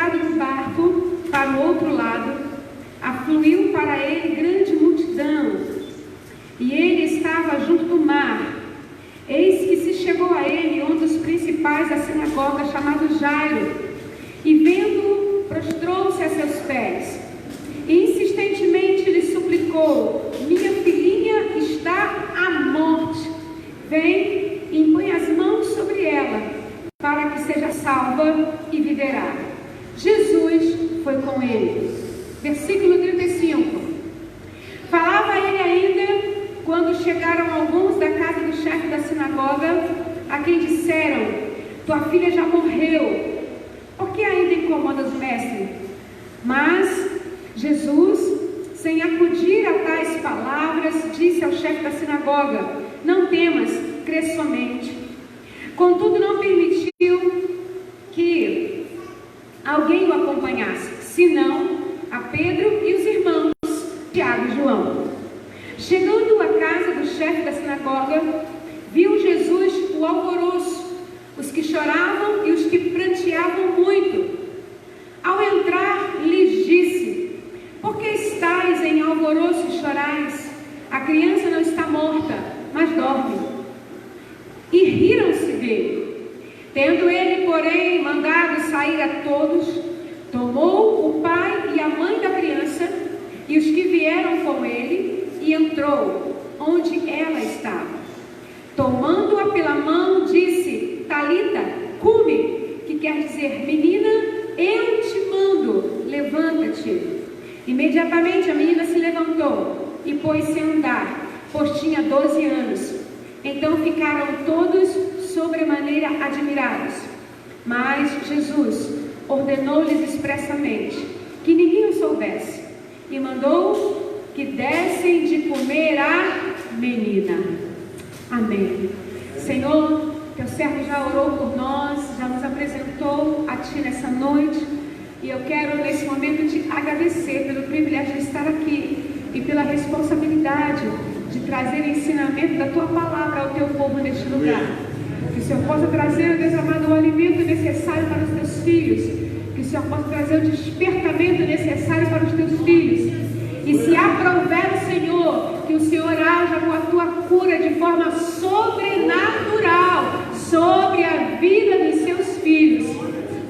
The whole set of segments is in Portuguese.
entrado no barco para o outro lado, afluiu para ele grande multidão, e ele estava junto do mar. Eis que se chegou a ele um dos principais da sinagoga, chamado Jairo, e vendo-o, prostrou-se a seus pés, e insistentemente lhe suplicou: minha filhinha está à morte, vem e impõe as mãos sobre ela, para que seja salva e viverá. Jesus foi com ele. Versículo 35. Falava ele ainda, quando chegaram alguns da casa do chefe da sinagoga, a quem disseram: tua filha já morreu, por que ainda incomodas o mestre? Mas Jesus, sem acudir a tais palavras, disse ao chefe da sinagoga: não temas, crê somente. Contudo, não permitiu que alguém o acompanhasse, senão a Pedro e os irmãos Tiago e João. Chegando à casa do chefe da sinagoga, viu Jesus o alvoroço, os que choravam e os que pranteavam muito. Ao entrar, lhes disse: por que estáis em alvoroço e chorais? A criança não está morta, mas dorme. E riram-se dele. Tendo ele, porém, mandado sair a todos, tomou o pai e a mãe da criança e os que vieram com ele, e entrou onde ela estava. Tomando-a pela mão, disse: Talita, cumi, que quer dizer: menina, eu te mando, levanta-te. Imediatamente a menina se levantou e pôs-se a andar, pois tinha 12 anos. Então ficaram todos sobremaneira admirados. Mas Jesus ordenou-lhes expressamente que ninguém o soubesse, e mandou que dessem de comer a menina. Amém. Senhor, teu servo já orou por nós, já nos apresentou a Ti nessa noite, e eu quero nesse momento te agradecer pelo privilégio de estar aqui e pela responsabilidade de trazer ensinamento da Tua palavra ao Teu povo neste lugar. Que o Senhor possa trazer, Deus amado, o alimento necessário para os Teus filhos, que o Senhor possa trazer o despertamento necessário para os Teus filhos, e se aprouver o Senhor, que o Senhor haja com a Tua cura de forma sobrenatural sobre a vida dos Seus filhos.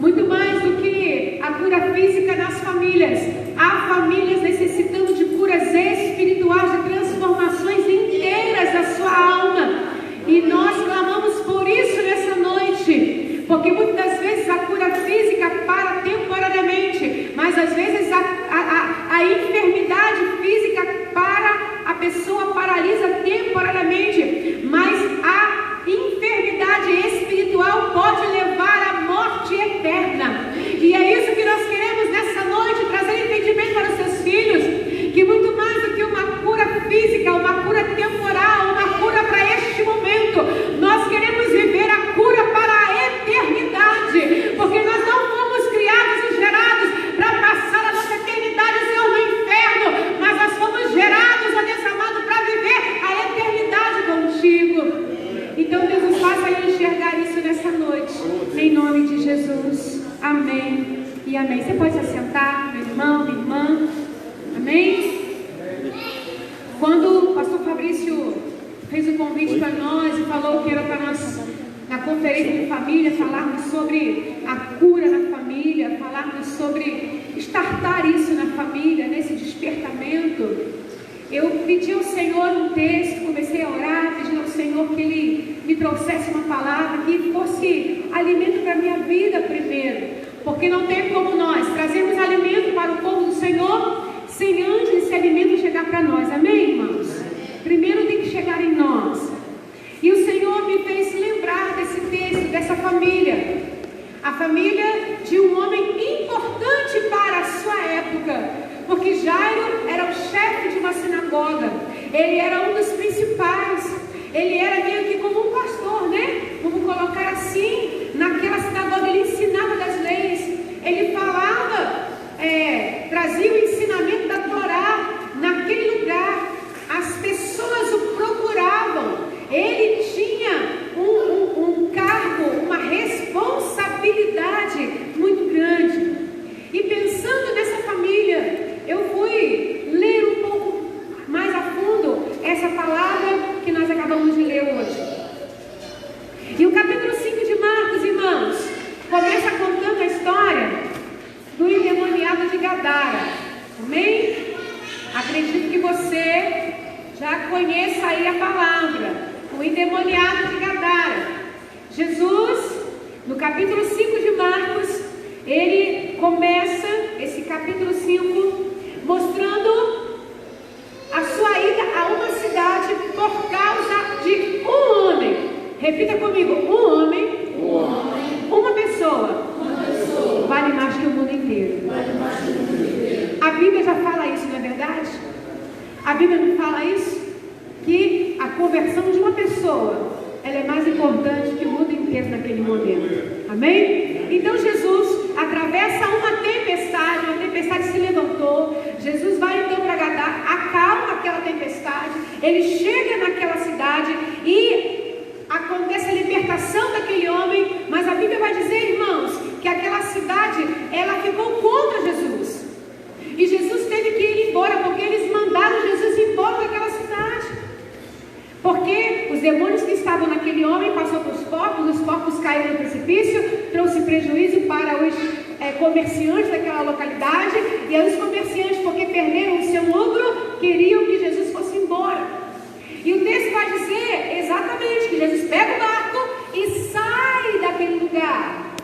Muito mais do que a cura física nas famílias, há famílias necessitando de curas espirituais, de transformações inteiras da sua alma, e nós clamamos por isso nessa noite, porque muitas vezes a cura física para temporariamente, mas às vezes a enfermidade física para a pessoa, paralisa temporariamente, mas a enfermidade espiritual pode levar à morte eterna. E é isso que nós queremos nessa noite, trazer entendimento para os seus filhos, que muito mais do que uma cura física, uma cura temporal, uma cura para este momento, nós queremos viver a cura para a eternidade, porque nós não fomos criados e gerados para passar a nossa eternidade, Senhor, no inferno, mas nós fomos gerados, ó Deus amado, para viver a eternidade contigo. Então Deus nos faça enxergar isso nessa noite, em nome de Jesus. Amém e amém. Você pode se assentar, meu irmão, minha irmã. Amém? Quando o pastor Fabrício fez o convite para nós e falou que era para nós, na conferência de família, falarmos sobre a cura na família, falarmos sobre estartar isso na família, nesse despertamento, eu pedi ao Senhor um texto, comecei a orar, pedindo ao Senhor que Ele me trouxesse uma palavra que fosse alimento para a minha vida primeiro, porque não tem como nós trazermos alimento para o povo do Senhor sem antes esse alimento chegar para nós. Amém, irmãos? Primeiro tem que chegar em nós. E o Senhor me fez lembrar desse texto, dessa família, a família de um homem importante para a sua época, porque Jairo era o chefe de uma sinagoga, ele era um dos principais, ele era meio que como um pastor, né? Vamos colocar assim, naquela sinagoga ele ensinava das leis, ele falava, trazia o ensinamento da Torá naquele lugar, as pessoas o procuravam, ele tinha um cargo, uma responsabilidade muito grande. começa contando a história do endemoniado de Gadara. Amém? Acredito que você já conheça aí a palavra, o endemoniado de Gadara. Jesus, no capítulo 5 de Marcos, ele começa esse capítulo 5 mostrando a sua ida a uma cidade por causa de um homem. Repita comigo: um homem. Uma pessoa vale mais que o mundo inteiro. A Bíblia já fala isso, não é verdade? A Bíblia não fala isso? Que a conversão de uma pessoa, ela é mais importante que o mundo inteiro naquele momento. Amém? Então Jesus atravessa uma tempestade se levantou. Jesus vai então para Gadara, acalma aquela tempestade. Ele chega naquela cidade e acontece a libertação daquele homem. Mas a Bíblia vai dizer, irmãos, que aquela cidade, ela ficou contra Jesus. E Jesus teve que ir embora, porque eles mandaram Jesus embora daquela cidade. Porque os demônios que estavam naquele homem passou para os porcos caíram no precipício, trouxe prejuízo para os comerciantes daquela localidade. E aí os comerciantes, porque perderam o seu lucro, queriam que Jesus fosse embora. E o texto vai dizer exatamente que Jesus pega o barco e sai daquele lugar.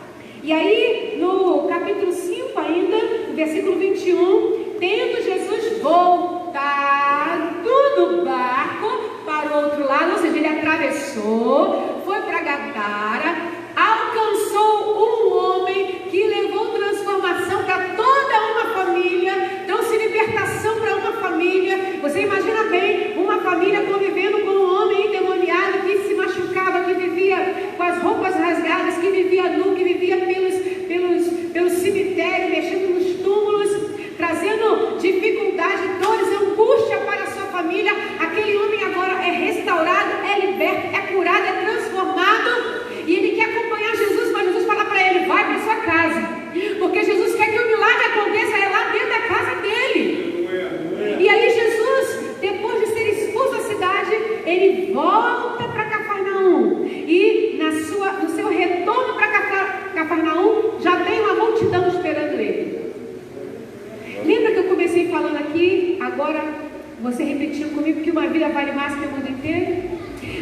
E aí, no capítulo 5 ainda, no versículo 21, tendo Jesus voltado do barco para o outro lado, ou seja, ele atravessou, foi para Gadara, alcançou um homem que levou transformação para toda uma família, trouxe libertação para uma família. Você imagina bem, uma família convivendo com um homem endemoniado que se machucava, que vivia com as roupas rasgadas, que vivia nu, que vivia pelo cemitério, mexendo nos túmulos, trazendo dificuldade, dores, angústia para a sua família. Aquele homem agora é restaurado, é liberto, é curado, é transformado, e ele quer acompanhar Jesus, mas Jesus fala para ele: vai para sua casa, porque Jesus quer que o milagre aconteça lá dentro da casa dele. E aí Jesus, depois de ser expulso da cidade, ele volta para Cafarnaum, e no seu retorno para Cafarnaum já tem uma multidão esperando ele. Lembra que eu comecei falando aqui, agora você repetiu comigo, que uma vida vale mais que o mundo inteiro?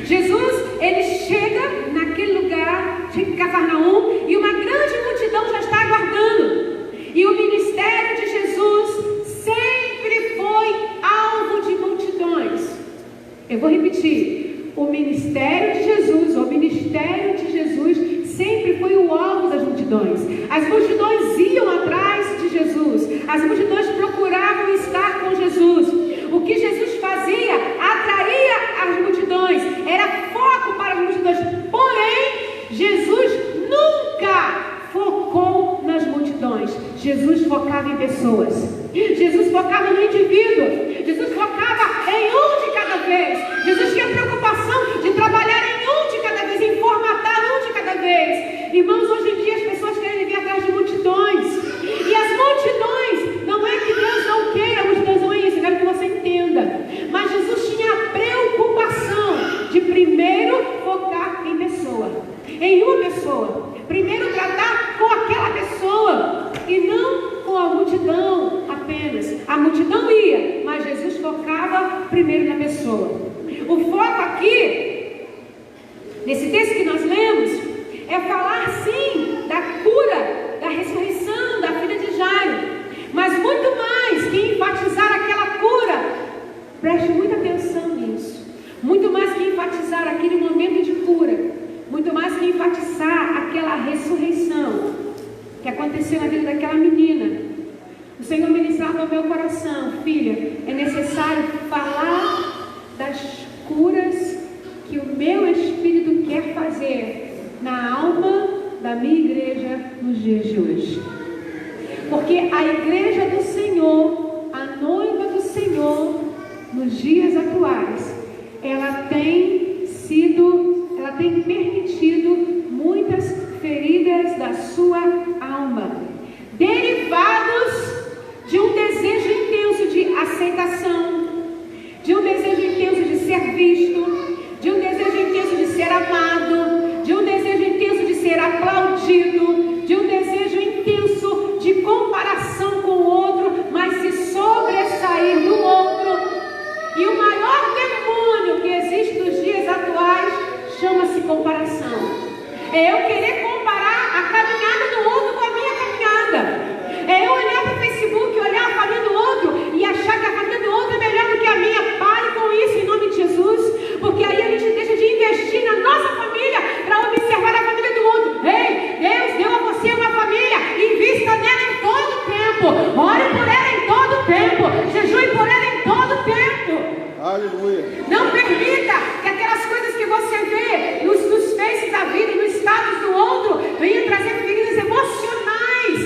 Jesus, ele chega naquele lugar de Cafarnaum e uma grande multidão já está aguardando. E o ministério de Jesus sempre foi alvo de multidões. Eu vou repetir: o ministério de Jesus sempre foi o alvo das multidões. As multidões iam atrás de Jesus, as multidões procuravam estar com Jesus. O que Jesus fazia atraía as multidões, era foco para as multidões. Porém, Jesus nunca focou nas multidões. Jesus focava em pessoas. Jesus focava no indivíduo. Jesus focava em um de cada vez. Jesus tinha preocupação de trabalhar em um de cada vez, em formatar um de cada vez. Irmãos, hoje em dia as pessoas querem vir atrás de multidões. E as multidões, não é que Deus não queira, multidões não é isso, eu quero que você entenda. Mas Jesus tinha a preocupação de primeiro focar em pessoa, em uma pessoa. Primeiro tratar com aquela pessoa e não com a multidão apenas. A multidão ia, mas Jesus focava primeiro na pessoa. O foco aqui, nesse texto que nós lemos, é falar sim da cura, da ressurreição da filha de Jairo, mas muito mais que enfatizar aquela cura. Preste muita atenção nisso. Muito mais que enfatizar aquele momento de cura, muito mais que enfatizar aquela ressurreição que aconteceu na vida daquela menina. O Senhor ministrava ao meu coração: filha, é necessário falar das curas que o meu Espírito quer fazer na alma da minha igreja nos dias de hoje. Porque a igreja do Senhor, a noiva do Senhor, nos dias atuais, ela tem permitido muitas feridas da sua alma, derivados de um desejo intenso de aceitação, de um desejo intenso de ser visto, de um desejo intenso de ser amado, de um desejo intenso de ser aplaudido, Aleluia. Não permita que aquelas coisas que você vê nos faces da vida, nos status do outro, venham trazer feridas emocionais.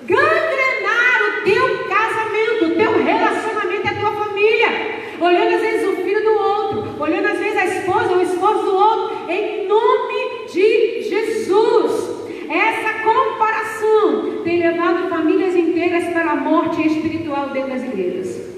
Gangrenar o teu casamento, o teu relacionamento, a tua família. Olhando às vezes o filho do outro, olhando às vezes a esposa ou o esposo do outro, em nome de Jesus. Essa comparação tem levado famílias inteiras para a morte espiritual dentro das igrejas.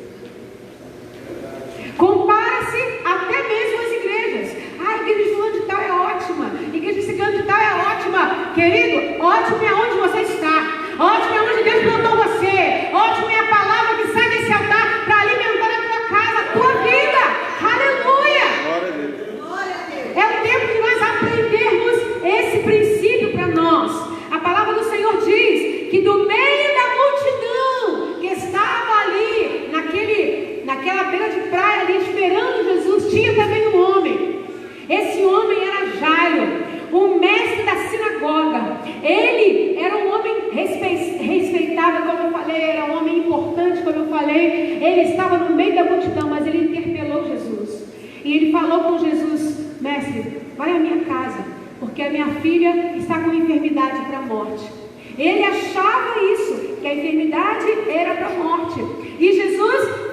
Compara-se até mesmo as igrejas. A igreja de fulano de tal é ótima, a igreja de ciclano de tal é ótima. Querido, ótimo é onde você está. Ótimo é onde Deus plantou você. Ótimo é a palavra que sai desse altar para alimentar a tua casa, a tua vida. Aleluia! É o tempo de nós aprendermos esse princípio para nós. A palavra do Senhor diz que do meio da multidão que estava ali, naquela beira de praia ali, esperando Jesus, tinha também um homem. Esse homem era Jairo, o mestre da sinagoga. Ele era um homem respeitável, como eu falei, era um homem importante, como eu falei. Ele estava no meio da multidão, mas ele interpelou Jesus. E ele falou com Jesus: mestre, vai à minha casa, porque a minha filha está com enfermidade para a morte. Ele achava isso, que a enfermidade era para a morte. E Jesus,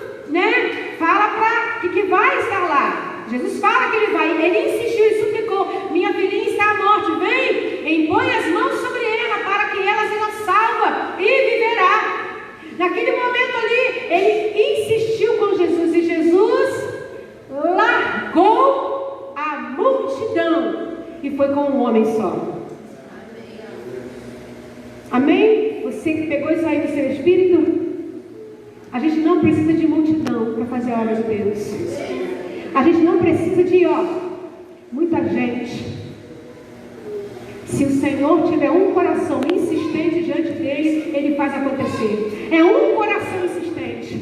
fala para que vai estar lá. Jesus fala que ele vai. Ele insistiu e suplicou: minha filhinha está à morte, vem, impõe as mãos sobre ela, para que ela seja salva e viverá. Naquele momento ali, ele insistiu com Jesus, e Jesus largou a multidão e foi com um homem só. Amém? Você que pegou isso aí no seu espírito? A gente não precisa de multidão para fazer a obra de Deus. A gente não precisa de muita gente. Se o Senhor tiver um coração insistente diante dele, ele faz acontecer. É um coração insistente.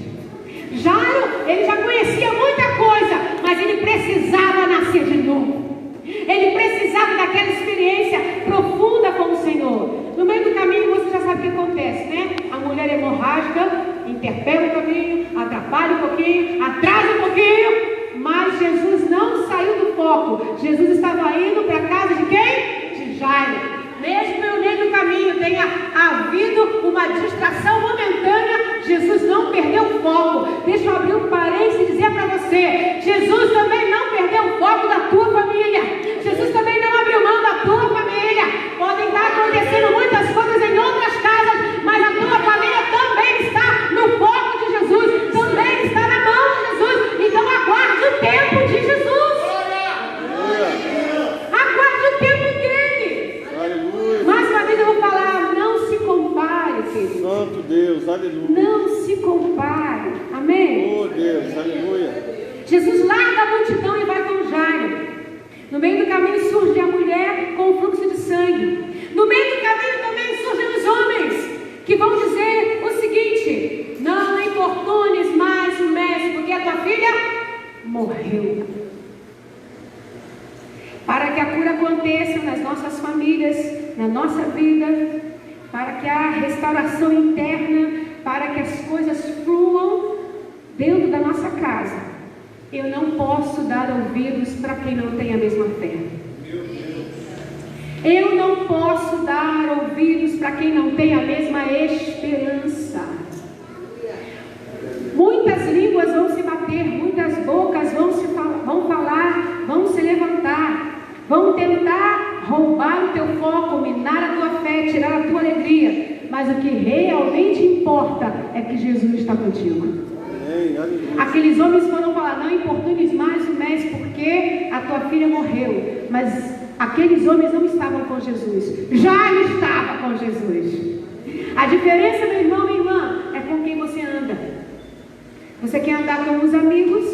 Jairo, ele já conhecia muita coisa, mas ele precisava nascer de novo. Ele precisava daquela experiência profunda com o Senhor. No meio do caminho você já sabe o que acontece, né? A mulher hemorrágica interpela o caminho, atrapalha um pouquinho, atrasa um pouquinho, mas Jesus não saiu do foco. Jesus estava indo para a casa de quem? De Jairo. Mesmo no meio do caminho tenha havido uma distração momentânea, Jesus não perdeu o foco. Deixa eu abrir um parênteses e dizer para você: Jesus também não perdeu o foco da tua família. Jesus também não abriu mão da tua família. Podem estar acontecendo muitas coisas em outras casas, mas a tua família também está no foco de Jesus, também está na mão de Jesus. Então aguarde o tempo de Jesus. Aguarde o tempo dele. Mais uma vez eu vou falar: não se compare, querido. Santo Deus, aleluia. Não se compare. Amém? Oh Deus, aleluia. Jesus larga a multidão e vai com Jairo. No meio do caminho surge a mulher com o fluxo de sangue. No meio do caminho também surgem os homens que vão dizer o seguinte: não importunes mais o mestre, porque a tua filha morreu. Para que a cura aconteça nas nossas famílias, na nossa vida, para que a restauração interna, para que as coisas fluam dentro da nossa casa, eu não posso dar ouvidos para quem não tem a mesma fé. Eu não posso dar ouvidos para quem não tem a mesma esperança. Muitas línguas vão se bater, muitas bocas vão falar, vão se levantar, vão tentar roubar o teu foco, minar a tua fé, tirar a tua alegria. Mas o que realmente importa é que Jesus está contigo. Aqueles homens foram falar: não importunes mais o mestre, porque a tua filha morreu. Mas aqueles homens não estavam com Jesus. Já estava com Jesus. A diferença, meu irmão, minha irmã, é com quem você anda. Você quer andar com os amigos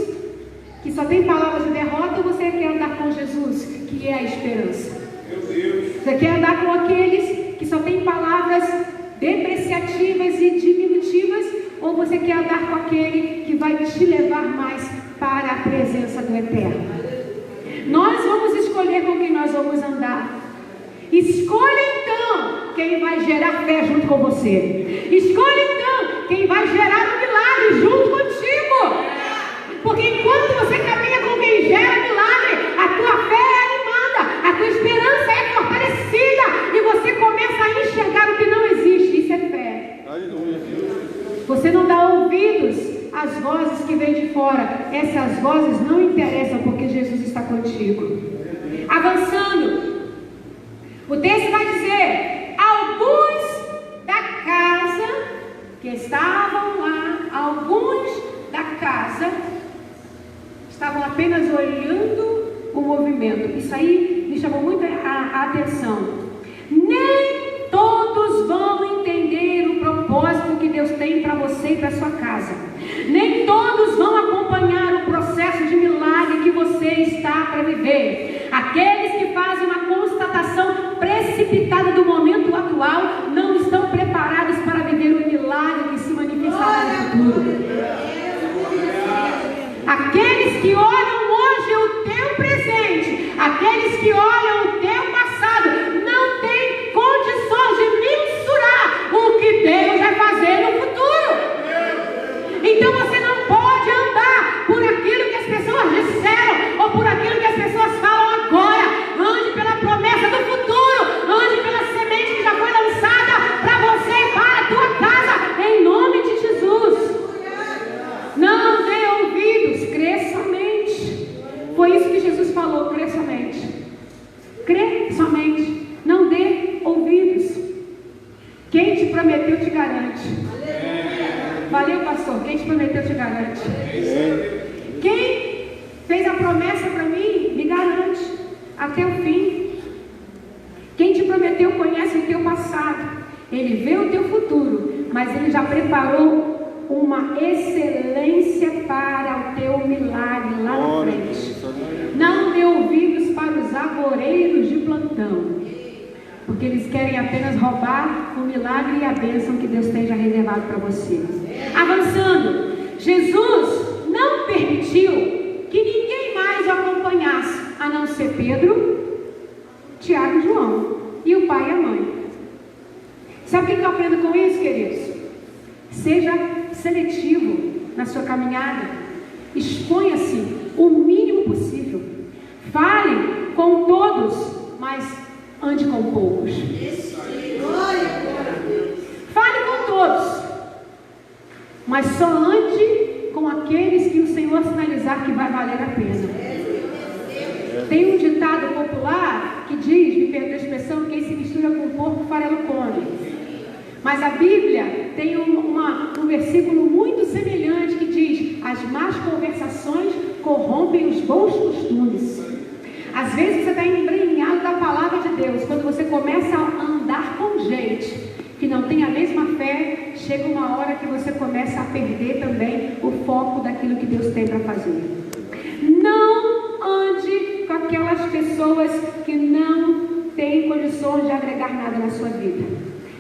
que só tem palavras de derrota, ou você quer andar com Jesus, que é a esperança? Você quer andar com aqueles que só tem palavras depreciativas e diminutivas, ou você quer andar com aquele que vai te levar mais para a presença do Eterno? Nós vamos escolher com quem nós vamos andar. Escolha então quem vai gerar fé junto com você. Escolha então quem vai gerar um milagre junto contigo. Porque enquanto vozes que vêm de fora, essas vozes não interessam, porque Jesus está contigo. Avançando, o texto vai dizer: alguns da casa que estavam lá, alguns da casa estavam apenas olhando o movimento. Isso aí me chamou muito a atenção. Nem todos vão entender o propósito que Deus tem para você e para sua casa. Nem todos vão acompanhar o processo de milagre que você está para viver. Aqueles que fazem uma constatação precipitada do momento atual não estão preparados para viver o milagre que se manifestará no futuro. Aqueles que olham hoje o teu presente, aqueles que olham o teu passado, não têm condições de mensurar o que Deus vai fazer no futuro. Então você não pode andar por aquilo que as pessoas disseram ou por aquilo que as pessoas falam agora. Ande pela promessa do futuro, ande pela semente que já foi lançada para você e para a tua casa, em nome de Jesus. Não dê ouvidos, crê somente. Foi isso que Jesus falou: crê somente. Crê somente, não dê ouvidos. Quem te prometeu te garante. Valeu, pastor. Quem te prometeu te garante. Quem fez a promessa para mim me garante até o fim. Quem te prometeu conhece o teu passado, ele vê o teu futuro, mas ele já preparou uma excelência para o teu milagre lá na frente. Não dê ouvidos para os agoreiros de plantão, porque eles querem apenas roubar o milagre e a bênção que Deus tem já reservado para você. Avançando, Jesus não permitiu que ninguém mais o acompanhasse, a não ser Pedro, Tiago e João, e o pai e a mãe. Sabe o que eu aprendo com isso, queridos? Seja seletivo na sua caminhada. Exponha-se o mínimo possível. Fale com todos, mas ande com poucos. Fale com todos, mas só ande com aqueles que o Senhor sinalizar que vai valer a pena. Tem um ditado popular que diz, me perdoe a expressão, quem se mistura com o porco farelo come. Mas a Bíblia tem um versículo muito semelhante que diz: as más conversações corrompem os bons costumes. Às vezes você está embrenhado da palavra de Deus. Quando você começa a andar com gente que não tem a mesma fé, chega uma hora que você começa a perder também o foco daquilo que Deus tem para fazer. Não ande com aquelas pessoas que não têm condições de agregar nada na sua vida.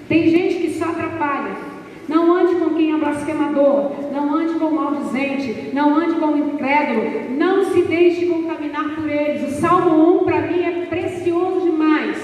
Tem gente que só atrapalha. Não ande com quem é blasfemador, não ande com o maldizente, não ande com o incrédulo, não se deixe contaminar por eles. O Salmo 1 para mim é precioso demais.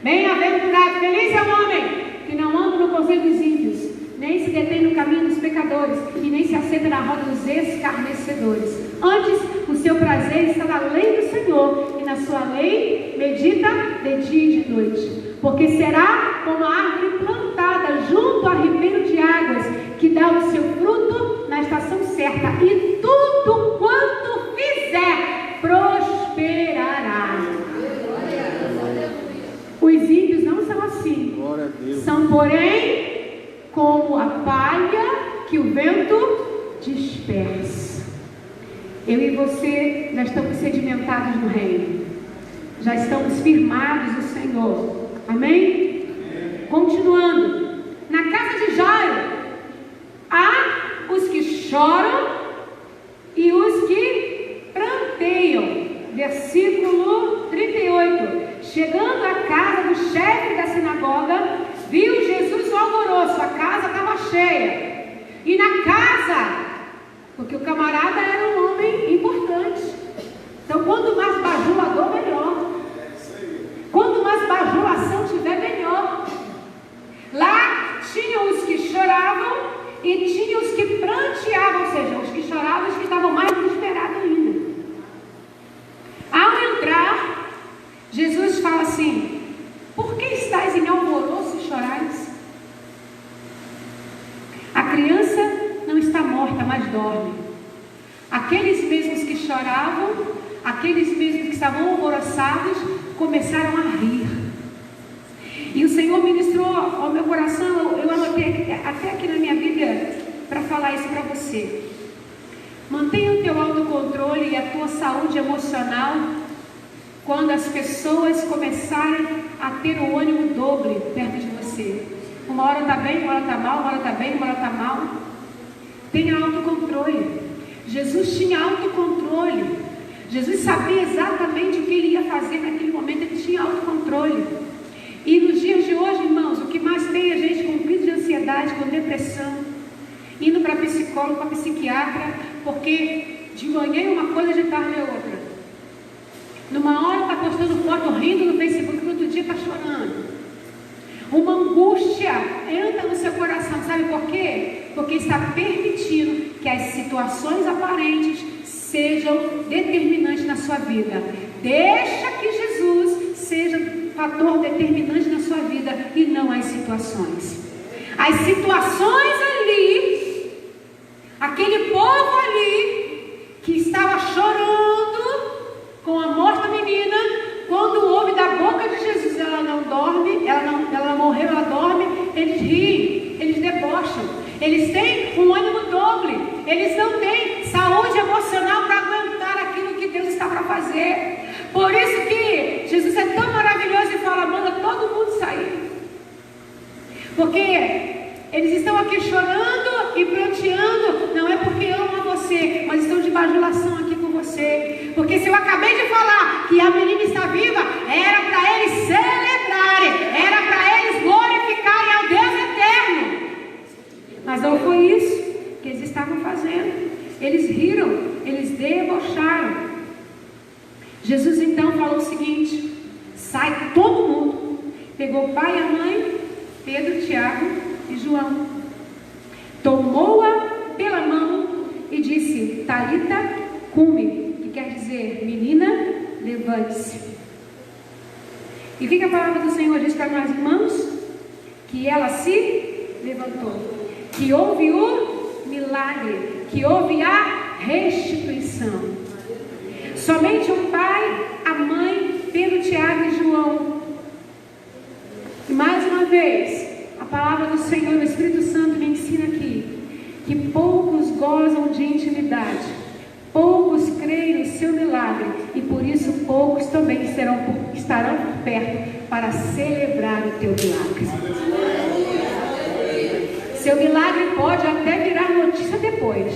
Bem-aventurado, feliz é o homem que não anda no conselho dos ímpios, nem se detém no caminho dos pecadores, e nem se assenta na roda dos escarnecedores. Antes, o seu prazer está na lei do Senhor, e na sua lei medita de dia e de noite. Porque será como a árvore plantada junto a ribeiro de águas, que dá o seu fruto na estação certa, e tudo quanto fizer prosperará. Os ímpios não são assim. São, porém, como a palha que o vento dispersa. Eu e você já estamos sedimentados no reino, já estamos firmados no Senhor. Amém? Continuando, na casa de Jairo há os que choram e os que pranteiam. Versículo 38. Chegando à casa do chefe da sinagoga, viu Jesus o alvoroço, a casa estava cheia. E na casa, porque o camarada era um homem importante, então quanto mais bajulador, melhor. Quanto mais bajulação tiver, melhor. Lá tinham os que choravam e tinham os que pranteavam, ou seja, os que choravam e os que estavam mais desesperados ainda. Ao entrar, Jesus fala assim: por que estáis em alvoroço e chorais? A criança não está morta, mas dorme. choravam, aqueles mesmos que estavam alvoroçados, começaram a rir. E o Senhor ministrou ao meu coração, eu anotei até aqui na minha Bíblia, para falar isso para você. Mantenha o teu autocontrole e a tua saúde emocional quando as pessoas começarem a ter o ânimo dobre perto de você. Uma hora está bem, uma hora está mal, uma hora está bem, uma hora está mal. Tenha autocontrole. Jesus tinha autocontrole. Jesus sabia exatamente o que ele ia fazer naquele momento. Ele tinha autocontrole. E nos dias de hoje, irmãos, o que mais tem é gente com crise de ansiedade, com depressão, indo para psicólogo, para psiquiatra, porque de manhã é uma coisa, de tarde é outra. Numa hora está postando foto rindo no Facebook, no outro dia está chorando. Uma angústia entra no seu coração, sabe por quê? Porque está permitindo que as situações aparentes sejam determinantes na sua vida. Deixa que Jesus seja fator determinante na sua vida e não as situações. As situações ali, aquele povo ali que estava chorando com a morte da menina, quando ouve da boca de Jesus, ela não dorme, ela não morreu, ela dorme, eles riem, eles debocham, eles têm um ânimo doble, eles não têm saúde emocional para aguentar aquilo que Deus está para fazer. Por isso que Jesus é tão maravilhoso e fala, manda todo mundo sair. Porque eles estão aqui chorando e pranteando, não é porque amam você, mas estão de bajulação aqui com você. Porque se eu acabei de falar que a menina está viva, era para eles celebrarem, era para eles glorificarem ao Deus eterno. Mas não foi isso que eles estavam fazendo. Eles riram, eles debocharam. Jesus então falou o seguinte: sai todo mundo. Pegou o pai e a mãe, Pedro, Tiago e João, tomou-a pela mão e disse, Talita cumi, que quer dizer, menina, levante-se. E o que a palavra do Senhor diz para nós, irmãos? Que ela se levantou, que houve o milagre, que houve a restituição. Somente o pai, a mãe, Pedro, Tiago e João. E mais uma vez, a palavra do Senhor, o Espírito Santo me ensina aqui, que poucos gozam de intimidade, poucos creem no seu milagre, e por isso poucos também estarão por perto para celebrar o teu milagre. Seu milagre pode até virar notícia depois,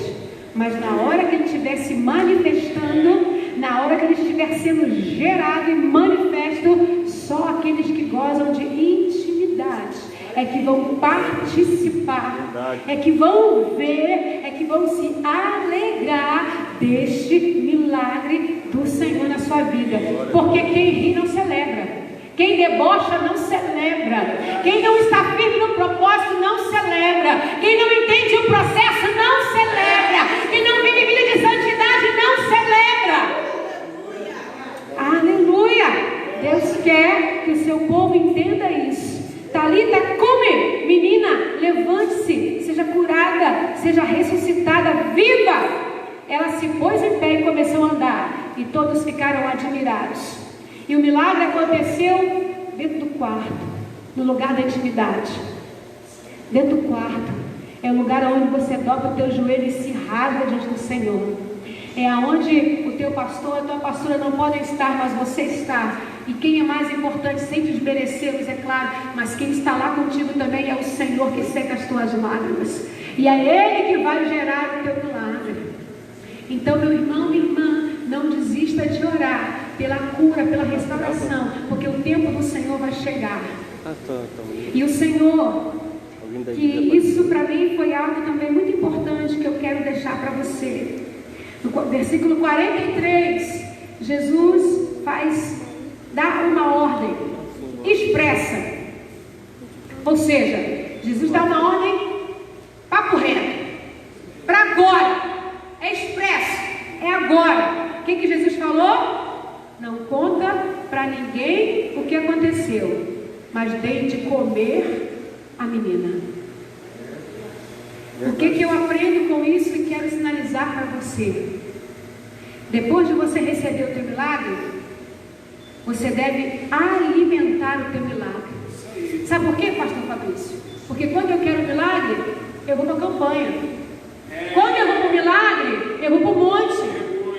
mas na hora que ele estiver se manifestando, na hora que ele estiver sendo gerado e manifesto, só aqueles que gozam de intimidade é que vão participar, é que vão ver, é que vão se alegrar deste milagre do Senhor na sua vida. Porque quem ri não celebra, quem debocha não celebra, quem não está firme no propósito não celebra, quem não entende o processo não celebra, quem não vive vida de santidade não celebra. Aleluia! Deus quer que o seu povo entenda isso. Talita cumi, menina, levante-se, seja curada, seja ressuscitada, viva. Ela se pôs em pé e começou a andar, e todos ficaram admirados. E o milagre aconteceu dentro do quarto, no lugar da intimidade. Dentro do quarto é o lugar onde você dobra o teu joelho e se rasga diante do Senhor. É aonde o teu pastor, a tua pastora não podem estar, mas você está. E quem é mais importante, sem desmerecê-los, é claro, mas quem está lá contigo também é o Senhor que seca as tuas lágrimas. E é Ele que vai gerar o teu milagre. Então, meu irmão, minha irmã, não desista de orar pela cura, pela restauração, porque o tempo do Senhor vai chegar. E o Senhor, que isso para mim foi algo também muito importante que eu quero deixar para você. No versículo 43, Jesus dá uma ordem expressa. Ou seja, Jesus dá uma ordem papo reto, para agora, é expresso, é agora. O que Jesus falou? Não conta para ninguém o que aconteceu, mas dei de comer a menina. O que eu aprendo com isso e quero sinalizar para você? Depois de você receber o teu milagre, você deve alimentar o teu milagre. Sabe por quê, pastor Fabrício? Porque quando eu quero milagre, eu vou para a campanha. Quando eu vou para o milagre, eu vou para o monte.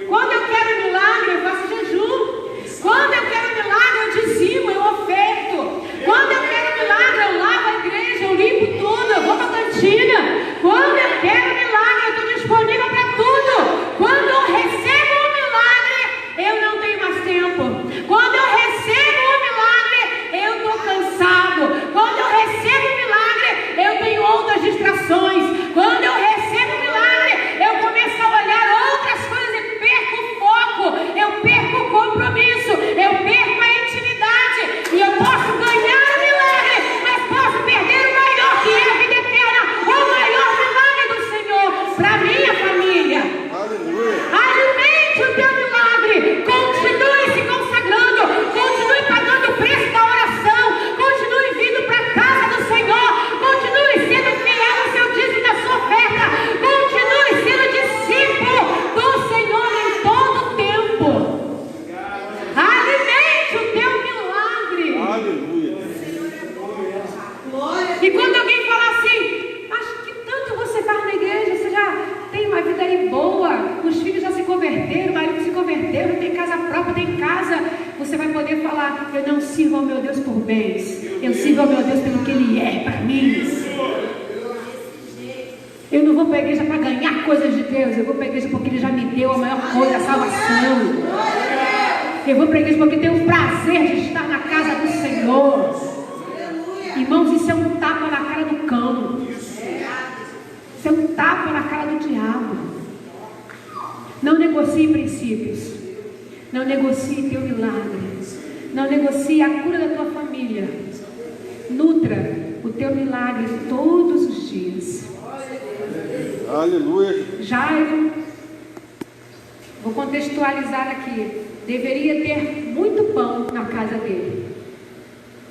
Quando eu quero milagre, eu faço jejum. Quando eu quero milagre, eu dizimo, eu oferto. Quando eu quero milagre, eu lavo a igreja, eu limpo tudo, eu vou para a cantina. Quando eu quero milagre, eu estou disponível para tudo. Quando eu recebo o milagre, eu não tenho mais tempo. Quando eu recebo o milagre, eu estou cansado. Quando eu recebo o milagre, eu tenho outras distrações. Quando eu recebo o milagre, eu começo a olhar outras coisas e perco o foco, eu perco o compromisso, eu perco a intimidade. E eu posso ganhar o milagre, mas posso perder o maior, que é a vida eterna, o maior milagre do Senhor para minha família. Aleluia. Alimente o teu milagre, continue se consagrando, continue pagando o preço da oração, continue vindo para a casa do Senhor, continue sendo fiel ao seu dízimo e da sua oferta, continue sendo discípulo do Senhor em todo o tempo. Alimente o teu milagre. Aleluia. E quando alguém fala assim, mas que tanto você faz na igreja, você já tem uma vida aí boa, os filhos já se converteram, o marido se converteu, tem casa própria, tem casa, você vai poder falar, eu não sirvo ao meu Deus por bens, eu sirvo ao meu Deus pelo que Ele é para mim. Eu não vou para a igreja para ganhar coisas de Deus, eu vou para a igreja porque Ele já me deu a maior coisa, a salvação. Eu vou para a igreja porque tenho o prazer de estar na casa do Senhor. Irmãos, isso é um tapa na cara do cão. Isso é um tapa na cara do diabo. Não negocie princípios. Não negocie teu milagre. Não negocie a cura da tua família. Nutra o teu milagre todos os dias. Aleluia. Jairo, vou contextualizar aqui, deveria ter muito pão na casa dele.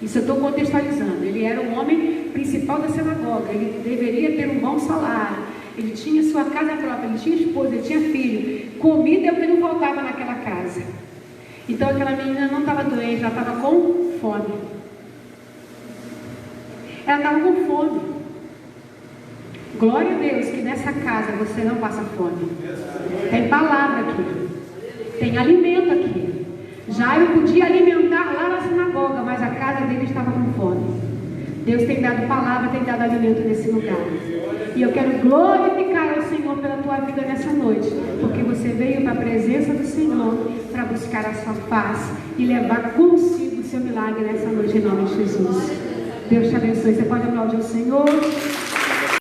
Isso eu estou contextualizando. Ele era o homem principal da sinagoga, ele deveria ter um bom salário, ele tinha sua casa própria, ele tinha esposa, ele tinha filho, comida é o que não faltava naquela casa. Então aquela menina não estava doente, ela estava com fome. Ela estava com fome. Glória a Deus que nessa casa você não passa fome. Tem palavra aqui, tem alimento aqui. Jairo podia alimentar lá na sinagoga, mas a casa dele estava com fome. Deus tem dado palavra, tem dado alimento nesse lugar. E eu quero glorificar ao Senhor pela tua vida nessa noite, porque você veio para a presença do Senhor para buscar a sua paz e levar consigo o seu milagre nessa noite, em nome de Jesus. Deus te abençoe. Você pode aplaudir o Senhor.